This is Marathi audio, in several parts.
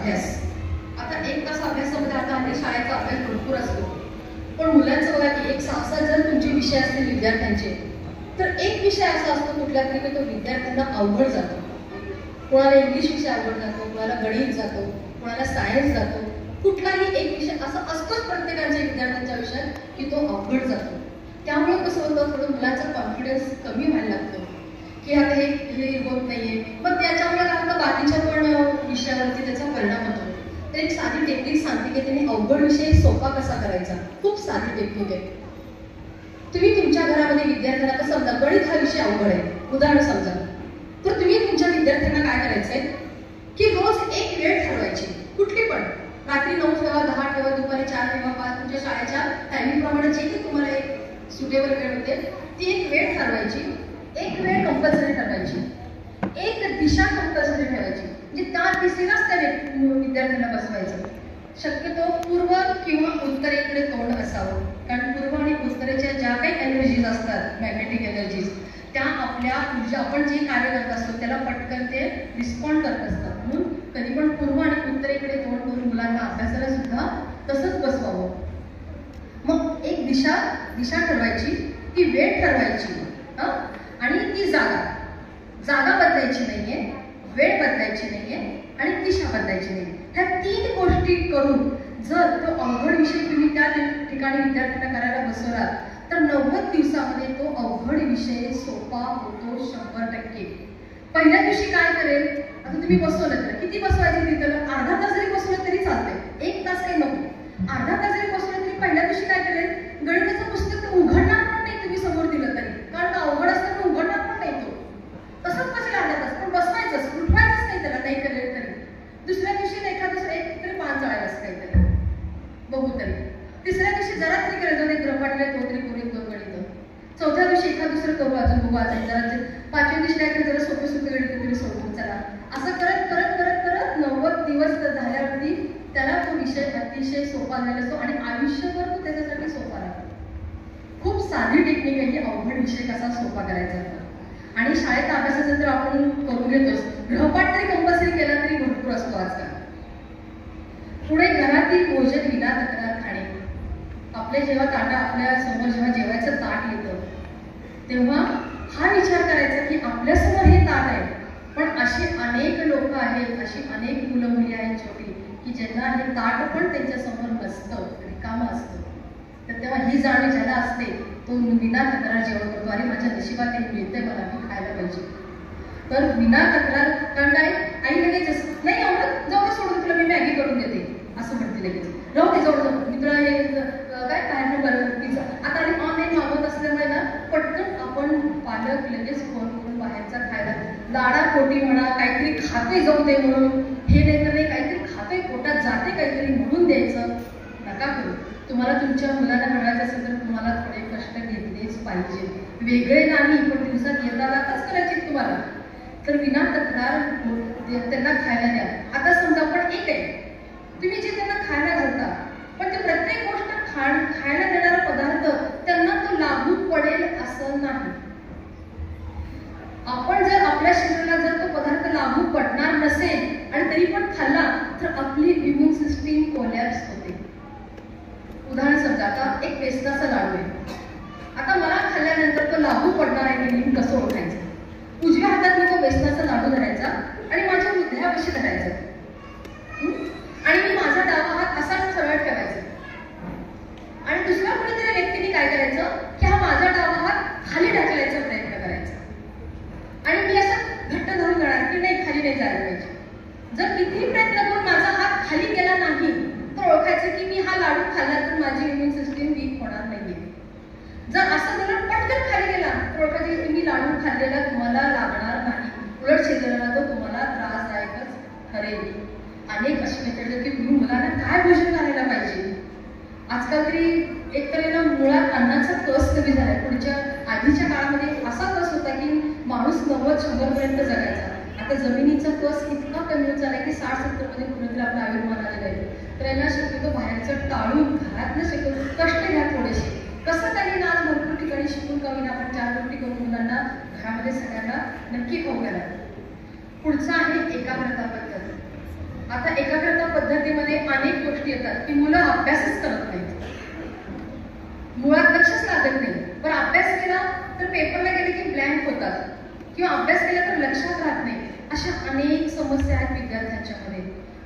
अभ्यास. आता 1 तास अभ्यासामध्ये आता आणि शाळेचा अभ्यास भरपूर असतो, पण मुलांचं बघा की 1 6 जर तुमचे विषय असतील विद्यार्थ्यांचे, तर एक विषय असा असतो कुठला तरी की तो विद्यार्थ्यांना अवघड जातो. कोणाला इंग्लिश विषय अवघड जातो, कोणाला गणित जातो, कोणाला सायन्स जातो. कुठलाही एक विषय असा असतोच प्रत्येकाच्या विद्यार्थ्यांच्या विषयात की तो अवघड जातो. त्यामुळे कसं होतं, थोडं मुलांचा कॉन्फिडन्स कमी व्हायला लागतो की आता हे होत नाहीये. मग त्याच्यामुळे काय होतं, बाकीच्या पण विषयावरती त्याचा परिणाम होतो. तर एक साधी टेक्निक सांगते की त्यांनी अवघड विषय सोपा कसा करायचा. खूप साधी टेक्निक आहे. तुम्ही तुमच्या घरामध्ये विद्यार्थ्यांना कसं समजा गणित हा विषय अवघड आहे उदाहरण समजा, तर तुम्ही तुमच्या विद्यार्थ्यांना काय करायचंय की रोज एक वेळ ठरवायची, कुठली पण, रात्री 9 ठेवा, 10 ठेवा, दुपारी 4 ठेवा, 5, तुमच्या शाळेच्या टायमिंगप्रमाणे जे काही तुम्हाला एक सुटेबल वेळ होते ती एक वेळ ठरवायची. एक वेळ कंपल्सरी ठरवायची, एक दिशा कंपल्सरी ठेवायची. म्हणजे त्या दिशेलाच त्या विद्यार्थ्यांना बसवायचं. शक्यतो पूर्व किंवा उत्तरेकडे तोंड असावं, कारण पूर्व आणि उत्तरेच्या ज्या काही एनर्जीज असतात, मॅग्नेटिक एनर्जीज, त्या आपल्या ऊर्जा आपण जे कार्य करत असतो त्याला पटकन ते रिस्पॉन्ड करत असतात. म्हणून कधी पण पूर्व आणि उत्तरेकडे तोंड करून मुलांना अभ्यासाला सुद्धा तसंच बसवावं. मग एक दिशा ठरवायची, ती वेळ ठरवायची आणि ती जागा बदलायची नाहीये, वेळ बदलायची नाहीये आणि दिशा बदलायची नाही. ह्या 3 गोष्टी करून जर तो अवघड विषय तुम्ही त्या ठिकाणी विद्यार्थ्यांना करायला बसवला तर 90 दिवसामध्ये तो अवघड विषय सोपा होतो 100%. पहिल्या दिवशी काय करेल, आता तुम्ही बसवलं तर किती बसवायचे तिथं, अर्धा तास जरी बसवलं तरी चालतंय, 1 तास काही नको. अर्धा तास जरी बसवलं तरी पहिल्या दिवशी काय करेल, गणिताचं पुस्तक उघडणार पण नाही तुम्ही समोर दिलं तरी, कारण अवघड असतं तर उघडणार पण नाही तो. तसंच बसेल अर्धा तास, पण बसवायचंच, उठवायचंच नाही त्याला, नाही करेल तरी. दुसऱ्या दिवशी एखादं एक तरी 5 जाळायचं काहीतरी बघू तरी. तिसऱ्या दिवशी जरा तरी करायचं, एक ग्रहपाठले तो तरी करून 2 गणित. चौथ्या दिवशी एखाद दुसरं करू, अजून बघू अजून जरा. 5व्या दिवशी काय करायचं, जरा सोपे गणित तरी सोडून चला. असं करत 90 दिवस झाल्यावरती त्याला तो विषय अतिशय सोपा झालेला असतो आणि आयुष्यभर तो त्याच्यासाठी सोपा राहतो. खूप साधी टेक्निक आहे की अवघड विषय कसा सोपा करायचा. आणि शाळेत अभ्यासाचं तर आपण करून घेतोच, गृहपाठ तरी कंपल्सरी केला तरी भरपूर असतो आजकाल. पुढे घरातील भोजन विना तक्रार खाणे. आपल्या जेव्हा आपल्या समोर जेव्हा जेवायचं ताट येतं तेव्हा हा विचार करायचा की आपल्यासमोर हे ताट आहे, पण अशी अनेक लोक आहेत, अशी अनेक मुलं मुली आहेत छोटी की ज्यांना हे ताट पण त्यांच्या समोर नसतं, रिकामं असतं. तर तेव्हा ही जाणीव ज्याला असते तो विना तक्रार जेवण करतो, आणि माझ्या नशिबात हे मिळते, मला मी खायला पाहिजे. तर विना तक्रार, कारण काय, आई लगेच नाही आवडत, जाऊ सोडून तुला मी मॅगी करून देते असं म्हणते लगेच, राहू दे जवळ मित्र हे काय बाहेर बरं पिझ्झा. आता आणि ऑनलाईन मागवत असल्यामुळे ना पटकन आपण पालक लगेच फोन करून बाहेरचा खायला, लाडापोटी म्हणा, काहीतरी खाते जाऊ दे म्हणून, हे नाही तर नाही काहीतरी खाते पोटात जाते काहीतरी म्हणून द्यायचं. नका करू. तुम्हाला तुमच्या मुलांना घडवायचं असेल तर तुम्हाला थोडे कष्ट घेतलेच पाहिजे, वेगळे नाही, पण दिवसात येताना तास करायचे तुम्हाला. तर विना तक्रार त्यांना खायला द्या. आता समजा पण एक आहे, तुम्ही जे त्यांना खायला घालता पण ते प्रत्येक गोष्ट खायला देणारा पदार्थ त्यांना तो लागू पडेल असं नाही. आपण जर आपल्या शरीराला जर तो पदार्थ लागू पडणार नसेल आणि तरी पण खाल्ला तर आपली इम्युन सिस्टीम कोलॅप्स होते. उदाहरण समजा आता एक बेसनाचा लाडू आहे, आता मला खाल्ल्यानंतर तो लागू पडणार आहे की नाही कसं ओळखायचं. उजव्या हातात मी तो बेसनाचा लाडू धरायचा आणि माझ्या हृदयापाशी धरायचा आणि मी माझा डावा हात असाच सरळ ठेवायचा आणि दुसऱ्या कोणीतरी व्यक्तीने काय करायचं की हा माझा डावा हात खाली ढकलायचा प्रयत्न करायचा आणि मी असं घट्ट धरून जाणार की नाही, खाली नाही जायला पाहिजे. जर कितीही प्रयत्न करून माझा हात खाली गेला नाही तर ओळखायचं की मी हा लाडू खाल्ला तर माझी इम्युन सिस्टीम वीक होणार नाहीये. जर असं जर पटकन खाली गेला तर ओळखायचं की तुम्ही लाडू खाल्लेला तुम्हाला लागणार नाही, उलट शरीराला तो तुम्हाला त्रासदायकच ठरेल. अनेक असे मेथड की तुम्ही मुलांना काय भोजन करायला पाहिजे. आजकाल तरी एकतर मुळात अन्नाचा कस कमी झालाय. पुढच्या आधीच्या काळामध्ये असा कस होता की माणूस 90-100 पर्यंत जगायचा. आता जमिनीचा कस इतका कमी होत झालाय की 60-70 मध्ये कुठेतरी आपला आयुर्मान आलेला आहे. तर यांना शक्यतो बाहेरचं टाळून घरातलं शक्यतो कष्ट घ्या थोडेसे. कसं काही ना आज भरपूर ठिकाणी शिकून कमी ना आपण 4 गोष्टी करून मुलांना घरामध्ये सगळ्यांना नक्की खाऊ घाला. पुढचा आहे एकाग्रता पद्धत. आता एकाग्रता गोष्टी येतात की मुलं अभ्यासच करत नाहीत, मुळात लक्षच लागत नाही. पण अभ्यास केला तर पेपरला गेले की ब्लँक होतात किंवा अभ्यास केला तर लक्षात राहत नाही. अशा अनेक समस्या आहेत विद्यार्थ्यांच्यामध्ये.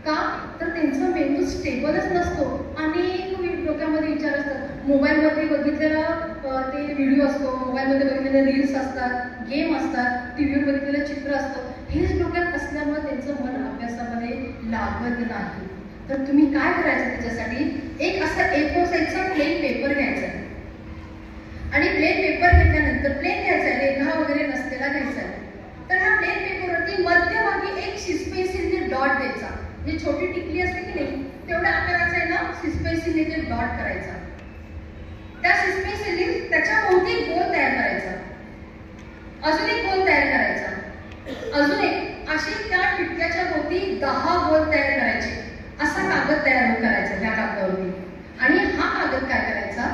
का तर त्यांचा मेंदू स्टेबलच नसतो. अनेक डोक्यामध्ये विचार असतात. मोबाईलमध्ये बघितलेला ते व्हिडिओ असतो, मोबाईलमध्ये बघितलेले रील्स असतात, गेम असतात, टीव्हीवर बघितलेलं चित्र असतं, हेच डोक्यात असल्यामुळे त्यांचं मन अभ्यासामध्ये लागत नाही. तर तुम्ही काय करायचं त्याच्यासाठी, एक असा A4 साईजचा प्लेन पेपर घ्यायचा आणि प्लेन पेपर घेतल्यानंतर प्लेन घ्यायचा, रेघा वगैरे नसलेला घ्यायचा. तर ह्या प्लेन पेपरवरती मध्यभागी एक शिसपेन्सिलने डॉट द्यायचा. जी छोटी टिकली असते की नाही तेवढ्या आकाराचा आहे ना शिसपेन्सिलने ते डॉट करायचा. त्या शिसपेन्सिलने त्याच्या भोवती गोल तयार करायचा, अजून एक गोल तयार करायचा, अजून एक, अशी त्या टिटक्याच्या भोवती 10 गोल तयार करायचे. असा कागद तयार करायचा त्या कागदावरती. आणि हा कागद काय करायचा,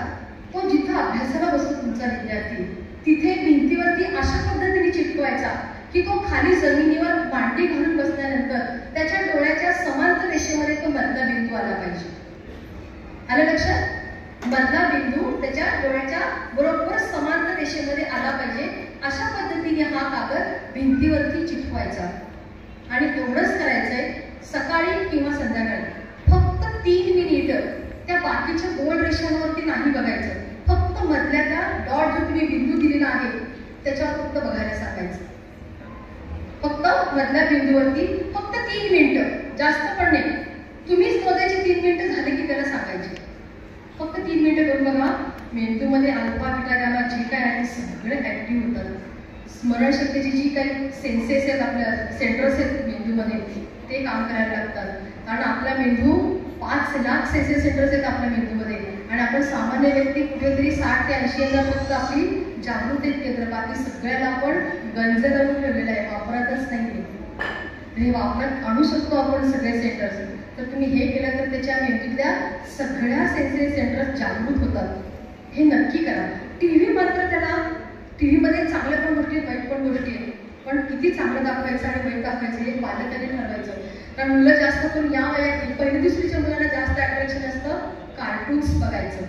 तो जिथं अभ्यासाला बसतो तुमचा विद्यार्थी तिथे भिंतीवरती अशा पद्धतीने चिटकवायचा की तो खाली जमिनीवर मांडी घालून बसल्यानंतर त्याच्या डोळ्याच्या समांतर रेषेमध्ये तो मधला बिंदू आला पाहिजे. आलं लक्षात? मधला बिंदू त्याच्या डोळ्याच्या बरोबर समांतर रेषेमध्ये आला पाहिजे. अशा पद्धतीने हा कागद भिंतीवरती चिटकवायचा. आणि एवढंच करायचंय, सकाळी किंवा संध्याकाळी फक्त 3 मिनिट त्या बाकीच्या गोल रेषांवरती नाही बघायचं, फक्त मधल्या त्या डॉट जो तुम्ही बिंदू दिलेला आहे त्याच्यावर फक्त बघायला सांगायचं. फक्त मधल्या बिंदूवरती फक्त 3 मिनिटं, जास्त पण नाही. तुम्हीच मोजायचे 3 मिनिटं झाले की त्याला सांगायचे. फक्त 3 मिनिटं करून बघा, मेंदूमध्ये अल्फा बीटा गामा जे काय आहे सगळे ऍक्टिव्ह होतात. स्मरणशक्तीची जी काही सेन्सेस आहेत, आपल्या सेंटर्स आहेत मेंदूमध्ये, ते काम करायला लागतात. कारण आपला मेंदू 5 लाख सेन्सेस सेंटर्स आहेत आपल्या मेंदूमध्ये. आणि आपण सामान्य व्यक्ती कुठेतरी 60 ते 80,000 फक्त आपली जागृती केंद्र, बाकी सगळ्याला आपण गंज करून ठेवलेलं आहे, वापरतच नाही. हे वापरात आणू शकतो आपण सगळे सेंटर्स. तर तुम्ही हे केलं तर त्याच्या मेंदूतल्या सगळ्या सेन्सरी सेंटर्स जागृत होतात. हे नक्की करा. टीव्ही मात्र त्याला, टीव्हीमध्ये चांगल्या पण गोष्टी आहेत, वाईट पण गोष्टी आहेत. पण किती चांगलं दाखवायचं आणि वाईट दाखवायचं हे पालकांनी ठरवायचं. कारण मुलं जास्त करून या वयात 1ली-दुसरीच्या मुलांना जास्त अट्रॅक्शन असतं कार्टून्स बघायचं.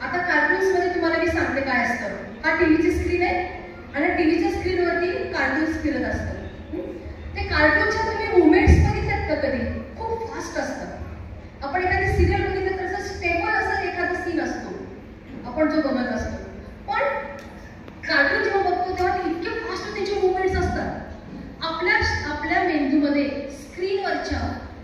आता कार्टून्समध्ये तुम्हाला मी सांगते काय असतं. हा टीव्हीची स्क्रीन आहे आणि टीव्हीच्या स्क्रीनवरती कार्टून्स फिरत असतात. ते कार्टूनच्या तुम्ही मुवमेंट्स बघितल्यात का कधी? खूप फास्ट असतात. आपण एखादी सिरियल बघितलं तर असं स्टेबल असं एखादा सीन असतो आपण जो बघत असतो. पण कार्टून जेव्हा बघतो तेव्हा इतके फास्ट त्याचे मुवमेंट्स असतात. आपल्या मेंदूमध्ये स्क्रीनवरच्या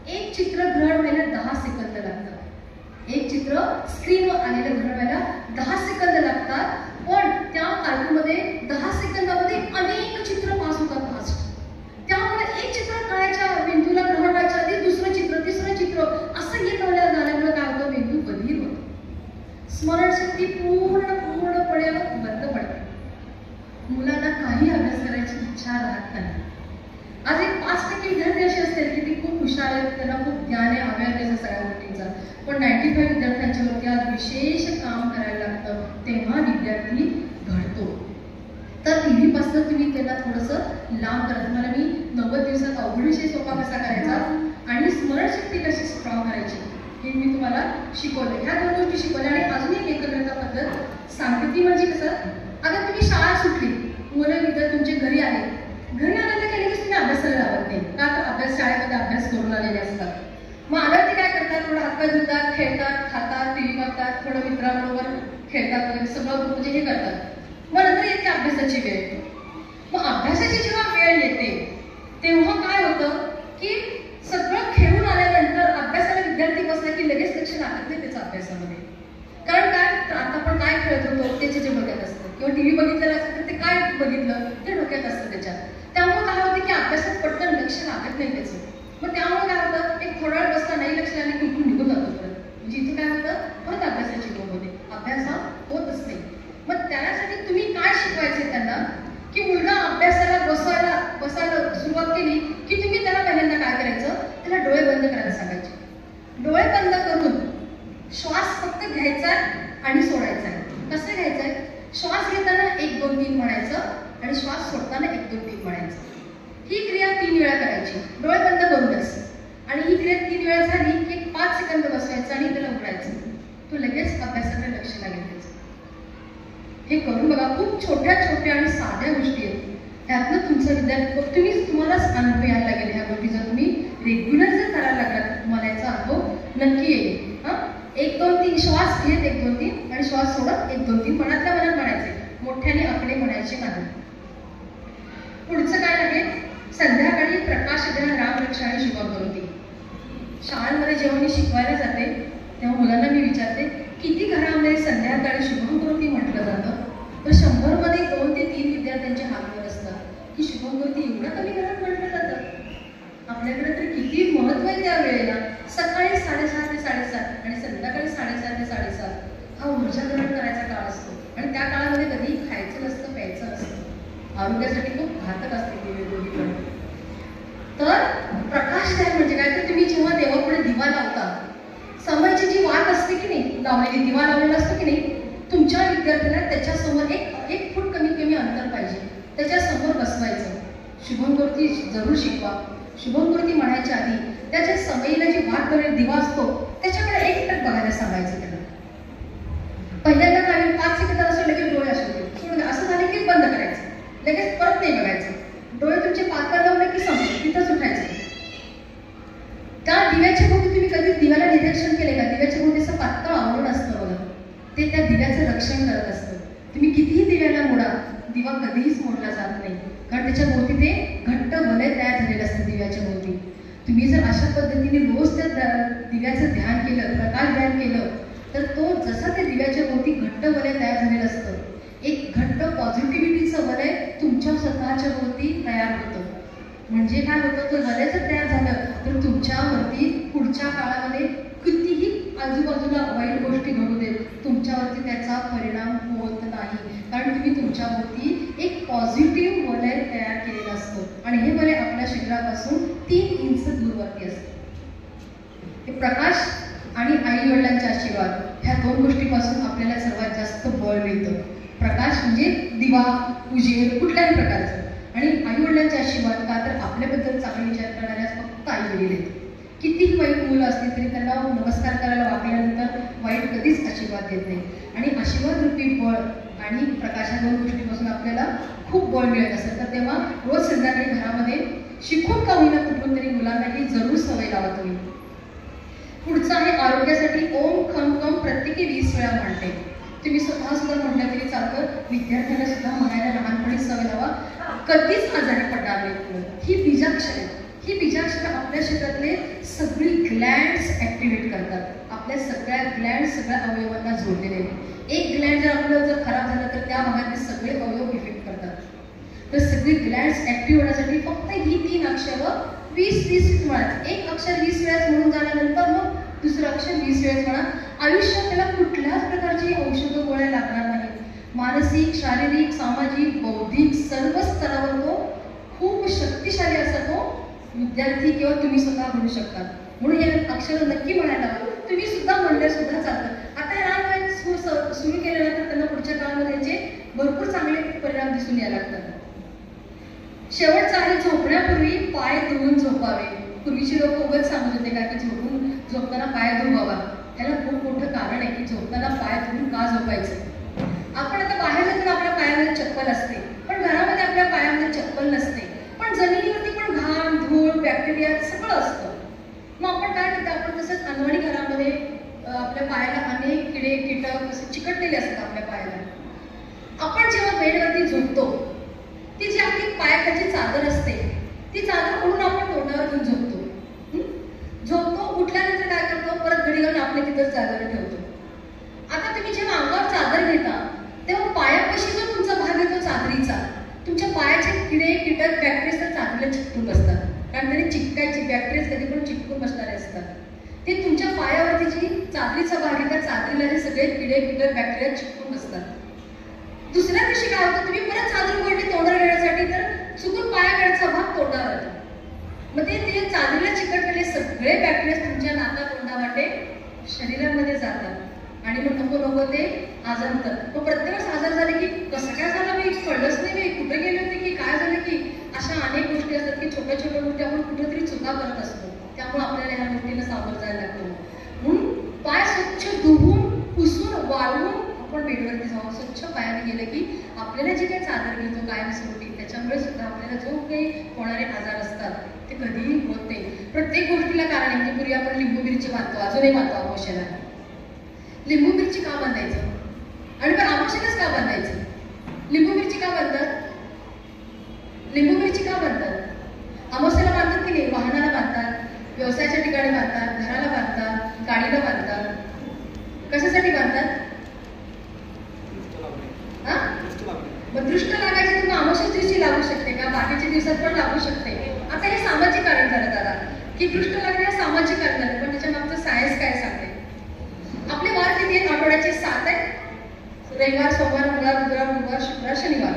एक चित्र ग्रहण व्हायला 10 सेकंद लागतात. एक चित्र स्क्रीनवर आलेलं ग्रहण व्हायला 10 सेकंद लागतात. पण त्या कार्टूनमध्ये 10 सेकंदामध्ये अनेक चित्र पास होतात फास्ट. त्यामुळे एक चित्र कळायच्या मेंदूला ग्रहण व्हायच्या आधी दुसरं चित्र, तिसरं चित्र असं येत झाल्यामुळे काय होतं, मेंदू बधीर होतो. स्मरणशक्ती पूर्णपणे बंद पडते. मुलांना काही अभ्यास करायची इच्छा राहत नाही. आज एक 5% विद्यार्थी असे असतील की ते खूप हुशार आहेत, त्यांना खूप ज्ञान आहे, अवेअरनेस आहे सगळ्या गोष्टींचा. पण 95 विद्यार्थ्यांच्या वरती आज विशेष काम करायला लागतं, तेव्हा विद्यार्थी घडतो. तर टीव्हीपासून तुम्ही त्यांना थोडंसं लांब करा. तुम्हाला मी 90 दिवसात अवघड विषय सोपा कसा करायचा आणि स्मरणशक्ती कशी स्ट्रॉंग करायची हे मी तुम्हाला शिकवलं. ह्या 2 गोष्टी शिकवल्या. आणि अजून एक एकत्रित पद्धत सांगते ती म्हणजे कसं, आता तुम्ही शाळा सुटली, मुलं विद्यार्थी तुमचे घरी आले, घरी आल्याला केले की तुम्ही अभ्यासाला लावत नाही का, तर अभ्यास शाळेमध्ये अभ्यास करून आलेले असतात. मग आल्यावरती काय करतात, थोडं हातपाय धुतात, खेळतात, खातात, टीव्ही बघतात, थोडं मित्रांबरोबर खेळतात वगैरे सगळं म्हणजे हे करतात. मग नंतर येते अभ्यासाची वेळ. मग अभ्यासाची जेव्हा वेळ येते तेव्हा काय होतं की सगळं खेळून आल्यानंतर अभ्यासाला विद्यार्थी बसला की लगेच लक्ष लागत नाही त्याच्या अभ्यासामध्ये. कारण काय, तर आता आपण काय खेळत होतो त्याचे जे बघत असतं, किंवा टीव्ही बघितलेलं असतं तर ते काय बघितलं ते डोक्यात असतं त्याच्यात. त्यामुळे काय होतं की अभ्यासात पटकन लक्ष लागत नाही त्याचं. मग त्यामुळे काय होतं, एक थोडा वेळ बसला नाही लक्ष लागलं की इथून निघून जातो परत. म्हणजे इथे काय होतं, परत अभ्यासाची गोष्ट होते, अभ्यास हा होतच नाही. मग त्यासाठी तुम्ही काय शिकवायचे त्यांना, की मुलगा अभ्यासाला बसायला सुरुवात केली की तुम्ही त्याला पहिल्यांदा काय करायचं, त्याला डोळे बंद करायला सांगायचे. डोळे बंद करून श्वास फक्त घ्यायचा आणि सोडायचा. कसं घ्यायचंय, श्वास घेताना 1 2 3 म्हणायचं आणि श्वास सोडताना 1 2 3 म्हणायचं. ही क्रिया 3 वेळा करायची, डोळे बंद करूनच. लगेच अभ्यासाकडे लक्ष लागेल त्याचं. हे करून बघा. खूप छोट्या छोट्या आणि साध्या गोष्टी आहेत. त्यातनं तुमचं विद्यार्थी तुम्हालाच अनुभव यायला लागेल. ह्या गोष्टी जर तुम्ही रेग्युलर जर करायला लागलात तुम्हाला याचा अनुभव नक्की येईल. 1 2 3 श्वास घेत 1 2 3 आणि श्वास सोडत 1 2 3 मनातल्या मनात म्हणायचे, मोठ्याने आकडे म्हणायचे नाही. पुढचं काय आहे, संध्याकाळी प्रकाश द्या रामरक्षा आणि शुभम करोती. शाळांमध्ये जेव्हा मी शिकवायला जाते तेव्हा मुलांना मी विचारते किती घरामध्ये संध्याकाळी शुभम करोती म्हटलं जातं. तर 100 मध्ये 2 ते 3 विद्यार्थ्यांचे हात वर असतात की शुभम करोती एवढं कमी घरात म्हटलं जातं. आपल्याकडे तर किती महत्व आहे त्या वेळेला. सकाळी 6:30 ते 7:30 आणि संध्याकाळी 7:30 ते 7:30 हा ऊर्जा ग्रहण करायचा काळ असतो. आणि त्या काळामध्ये कधीही खायचं नसतं, प्यायचं नसतं. आरोग्यासाठी खूप घातक असते ती वेगवेगळी पण. तर प्रकाश द्या म्हणजे काय, तर तुम्ही जेव्हा देवापुढे दिवा लावता, समयची जी वाट असते की नाही, लावलेली दिवा लावलेला असतो की नाही, तुमच्या विद्यार्थ्याला त्याच्यासमोर एक फूट कमीत कमी अंतर पाहिजे, त्याच्यासमोर बसवायचं. शुभम करोती जरूर शिकवा. शुभम करोती म्हणायच्या आधी त्याच्या समयीला जी वाट लावलेला दिवा असतो त्याच्याकडे एकटक बघायला सांगायचं त्याला. पहिल्यांदा काय 5 सेकंद असं लगेच डोळे सोडून असं झालं की बंद करायचं, लगेच परत नाही बघायचं. डोळे तुमचे पातळ लावले की संपले, तिथंच उठायचं. त्या दिव्याच्या भोवती तुम्ही कधी दिव्याला निरीक्षण केले का? दिव्याच्या भोवती असं पातळ आवरण असतं बघा, ते त्या दिव्याचं रक्षण करत असतं. तुम्ही कितीही दिव्याला मोडा, दिवा कधीच मोडला जात नाही, कारण त्याच्या भोवती ते घट्ट वलय तयार झालेलं असतं दिव्याच्या भोवती. तुम्ही जर अशा पद्धतीने रोज त्या दिव्याचं ध्यान केलं, प्रकाश ध्यान केलं, तर तो जसं त्या दिव्याच्या भोवती घट्ट वलय तयार झालेलं असतं, एक घट्ट पॉझिटिव्हिटीचं वलय तुमच्या स्वतःच्या भोवती तयार होतं. म्हणजे काय होतं, तर वलय जर तयार झालं तर तुमच्यावरती पुढच्या काळामध्ये कितीही आजूबाजूला वाईट गोष्टी घडू देत, तुमच्यावरती त्याचा परिणाम होत नाही, कारण तुम्ही तुमच्यावरती एक पॉझिटिव्ह वलय तयार केलेलं असतं. आणि हे वलय आपल्या शरीरापासून 3 इंच दूरवरती असतं. हे प्रकाश आणि आई वडिलांचे आशीर्वाद, ह्या 2 गोष्टीपासून आपल्याला सर्वात जास्त बळ मिळतं. प्रकाश म्हणजे दिवा, उजेड कुठल्याही प्रकारचं, आणि आई वडिलांचे आशीर्वाद का, तर आपल्याबद्दल चांगले विचार करणाऱ्या फक्त आई वडील आहेत. कितीही वाईट मुलं असतील तरी त्यांना नमस्कार करायला वाकल्यानंतर वाईट कधीच आशीर्वाद देत नाही. आणि आशीर्वाद रूपी बळ आणि प्रकाश या 2 गोष्टीपासून आपल्याला खूप बळ मिळत असतं. तर तेव्हा रोज संध्याकाळी घरामध्ये शिकून का होईना कुठून तरी मुलांना ही जरूर सवय लावा तुम्ही. पुढचं आहे आरोग्यासाठी ओम खम खम प्रत्येकी 20 वेळा म्हणते. तुम्ही स्वतः सुद्धा म्हटलं तरी चालतं, विद्यार्थ्यांना सुद्धा म्हणायला लहानपणी सवय लावा. कधीच आजारी पडणार नाही. ही बीजाक्षर आहे. ही बीजाक्षर आपल्या शरीरातले सगळी ग्लँड्स ऍक्टिव्हेट करतात. आपल्या सगळ्या ग्लँड सगळ्या अवयवांना जोडलेले आहेत. एक ग्लँड जर आपलं जर खराब झालं तर त्या भागातले सगळे अवयव इफेक्ट करतात. तर सगळी ग्लँड्स ऍक्टिव्ह होण्यासाठी फक्त ही 3 अक्षरं 20-20 म्हणायचं. एक अक्षर 20 वेळाच म्हणून झाल्यानंतर मग दुसरं अक्षर 20 वेळेस म्हणा. आयुष्यात त्याला कुठल्याच प्रकारची औषधं गोळ्या लागणार नाहीत. मानसिक, शारीरिक, सामाजिक, बौद्धिक सर्व स्तरावर तो खूप शक्तिशाली असा तो विद्यार्थी किंवा तुम्ही स्वतः म्हणू शकता. म्हणून हे अक्षर नक्की म्हणायला हवं. तुम्ही सुद्धा म्हणल्या सुद्धा चालतं. आता हे लहान सुरू केल्यानंतर त्यांना पुढच्या काळामध्ये याचे भरपूर चांगले परिणाम दिसून यायला लागतात. शेवटचा आहे झोपण्यापूर्वी पाय धुवून झोपावे. पूर्वीची लोक उगाच सांगत होते का की झोपताना पाय धुवावा. त्याला खूप मोठं कारण आहे की झोपताना पाय धुवून का झोपायचं. आपण आता बाहेर जाताना आपल्या पायामध्ये चप्पल असते, पण घरामध्ये आपल्या पायामध्ये चप्पल नसते. पण जमिनीवरती पण घाण, धूळ, बॅक्टेरिया सगळं असतं. मग आपण काय करतो, आपण तसंच अनवाणी घरामध्ये आपल्या पायाला अनेक किडे कीटक असे चिकटलेले असतात आपल्या पायाला. आपण जेव्हा बेडवरती झोपतो, ती जी आपली पायाखालची चादर असते, ती चादर ओढून आपण तोंडावर घेऊन झोपतो. उठल्यानंतर काय करतो, परत घडी घालून आपल्या तिथंच चादर ठेवतो. आता तुम्ही जेव्हा अंगावर चादर घेता तेव्हा पायापाशी जो तुमचा भाग येतो चादरीचा, तुमच्या पायाचे किडे कीटक बॅक्टेरिया तर चादरीला चिकटून बसतात. कारण त्यांनी चिकटायची बॅक्टेरिया कधी पण चिकटून बसणारे असतात. ते तुमच्या पायावरती जी चादरीचा भाग आहे त्या चादरीला हे सगळे किडे कीटक बॅक्टेरिया चिकटून बसतात. दुसऱ्या दिवशी काय होतं, तुम्ही परत चादर उघडली तोंडावर घेण्यासाठी तर चुकून पायाकडचा भाग तोंडावर येतो. मग ते चादरीला चिकटलेले सगळे बॅक्टेरिया तुमच्या नाका तोंडावाटे शरीरामध्ये जातात आणि मग नको ते आजार होतात. मग प्रत्येकच आजार झाले की कसं काय झालं, मी कळलंच नाही, मी कुठे गेले होते की काय झालं, की अशा अनेक गोष्टी असतात की छोट्या छोट्या गोष्टी आपण कुठेतरी चुका करत असतो. त्यामुळे आपल्याला ह्या गोष्टीला सामोरं जायला लागतो. म्हणून पाय स्वच्छ धुवून सांगितलं की आपल्याला जे काही चादर मिळतो कायमस्वरूपी त्याच्यामुळे सुद्धा आपल्याला जो काही होणारे आजार असतात ते कधीही होत नाही. प्रत्येक गोष्टीला कारण आहे की पूर्वी आपण लिंबू मिरची बांधतो, अजूनही बांधतो अमावस्येला. लिंबू मिरची का बांधायचं आणि पण अमावस्येलाच का बांधायचं? लिंबू मिरची का बांधतात? लिंबू मिरची का बांधतात? अमावस्येला बांधतात की नाही? वाहनाला बांधतात, व्यवसायाच्या ठिकाणी बांधतात, घराला बांधतात, गाडीला बांधतात. कशासाठी बांधतात? मग दृष्ट लागायची तुम्ही अमावस्या दिवशी लागू शकते का? बाकीच्या दिवसात पण लागू शकते. आता हे सामाजिक कारण झालं दादा की दृष्ट लागणे हे सामाजिक कारण झालं, पण त्याच्या मागचं सायन्स काय सांगते? आपले वार किती आहेत? आठवड्याचे 7 आहेत. रविवार, सोमवार, मंगळवार, बुधवार, गुरुवार, शुक्रवार, शनिवार.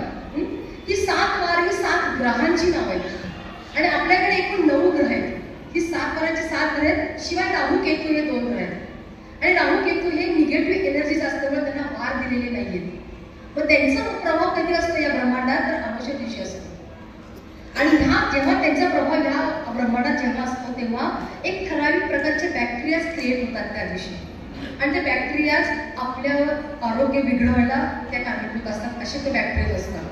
ही 7 वार ही 7 ग्रहांची नाव आहेत आणि आपल्याकडे एकूण 9 ग्रह आहेत. ही 7 वारांची 7 ग्रह आहेत. शिवाय राहू केतू हे 2 ग्रह आहेत आणि राहू केतू हे निगेटिव्ह एनर्जीज असल्यामुळे त्यांना वार दिलेले नाहीयेत. पण त्यांचा प्रभाव कधी असतो या ब्रह्मांडात? तर अमावस्या दिवशी असतो. आणि जेव्हा त्यांचा प्रभाव ह्या ब्रह्मांडात जेव्हा असतो तेव्हा एक ठराविक प्रकारचे बॅक्टेरियाज क्रिएट होतात त्या दिवशी आणि ते बॅक्टेरियाज आपलं आरोग्य बिघडवायला त्या कारणीभूत असतात. असे ते बॅक्टेरिया असतात.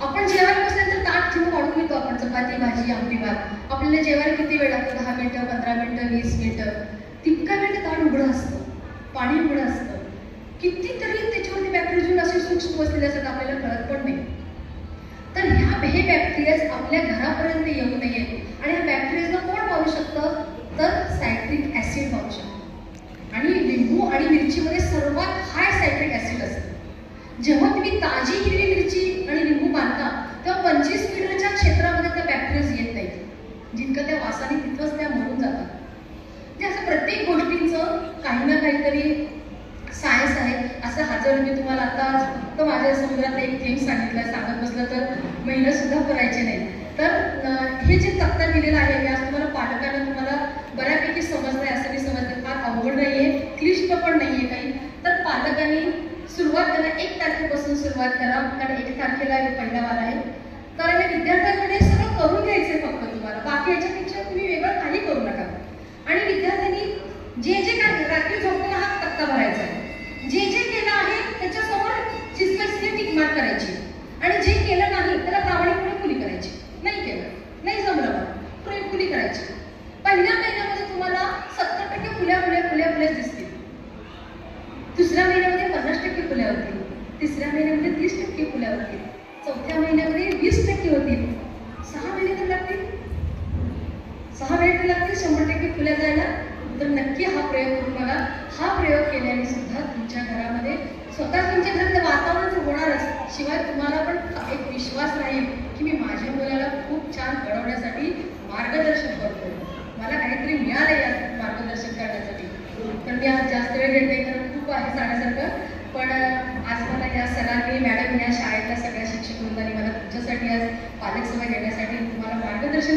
आपण जेवायला बसल्यानंतर ताट ठेवून वाढून घेतो आपण चपाती भाजी आमटी भात. आपल्याला जेवायला किती वेळ लागतो? 10 मिनिटं, 15 मिनिटं, 20 मिनिटं. तितका वेळ ते ताट उघडं असतं, पाणी उघडं असतं. कितीतरी त्याच्यावरती बॅक्टेरिया असे सूक्ष्म बसलेले असतात आपल्याला कळत पण नाही. तर हे बॅक्टेरियाज आपल्या घरापर्यंत येऊ नयेत आणि ह्या बॅक्टेरियाजला कोण मारू शकतं? तर सायट्रिक ऍसिड मारू शकतं. आणि लिंबू आणि मिरचीमध्ये सर्वात हाय सायट्रिक ऍसिड असतं. जेव्हा तुम्ही ताजी हिरवी मिरची आणि लिंबू बांधता तेव्हा 25 मीटरच्या क्षेत्रामध्ये त्या बॅक्टेरियाज येत नाहीत. जितकं त्या वासाने तिथंच त्या मरून जातात. म्हणजे असं प्रत्येक गोष्टींचं काही ना काहीतरी सायन्स आहे. असं हजार मी तुम्हाला आता फक्त माझ्या समुद्रात एक थेंब सांगितलं, सांगत बसलं तर महिना सुद्धा करायचे नाही. तर हे जे तक्ता दिलेलं आहे हे आज तुम्हाला पालकांना तुम्हाला बऱ्यापैकी समजलं आहे असं मी समजते. फार अवघड नाहीये, क्लिष्ट पण नाहीये काही. तर पालकांनी सुरुवात करा, 1 तारखेपासून सुरुवात करा, कारण 1 तारखेला पहिला वार आहे. तर मी विद्यार्थ्यांकडे सगळं करून घ्यायचंय फक्त तुम्हाला, बाकी याच्यापेक्षा तुम्ही वेगळं काही करू नका. आणि विद्यार्थ्यांनी जे जे काय रात्री झोपताना हा तक्ता भरायचा आहे. जे जे केलं आहे त्याच्यासमोर चिस्पेक्सने टिक मार्क करायची आणि जे केलं नाही त्याला प्रामाणिकपणे खुली करायची. नाही केलं, नाही जमलं, खुली करायची. पहिल्या महिन्यामध्ये तुम्हाला 70% फुल्याच दिसतील. दुसऱ्या महिन्यामध्ये 50% फुल्या होतील. तिसऱ्या महिन्यामध्ये 30% फुल्या होतील. चौथ्या महिन्यामध्ये 20% होतील. 6 महिने तर लागतील. 6 महिने तर लागतील 100% फुल्या जायला. तर नक्की हा प्रयोग करून बघा. हा प्रयोग केल्याने सुद्धा तुमच्या घरामध्ये स्वतः तुमच्या घरातलं वातावरण तर होणारच, शिवाय तुम्हाला पण एक विश्वास राहील की मी माझ्या मुलाला खूप छान घडवण्यासाठी मार्गदर्शन करतो. मला काहीतरी मिळालं या मार्गदर्शन करण्यासाठी. पण मी आज जास्त वेळ घेते कारण खूप आहे सांगण्यासारखं. पण आज मला या सरांनी मॅडम या शाळेतल्या सगळ्या शिक्षक वृंदांनी मला तुमच्यासाठी आज पालक सभा घेण्यासाठी तुम्हाला मार्गदर्शन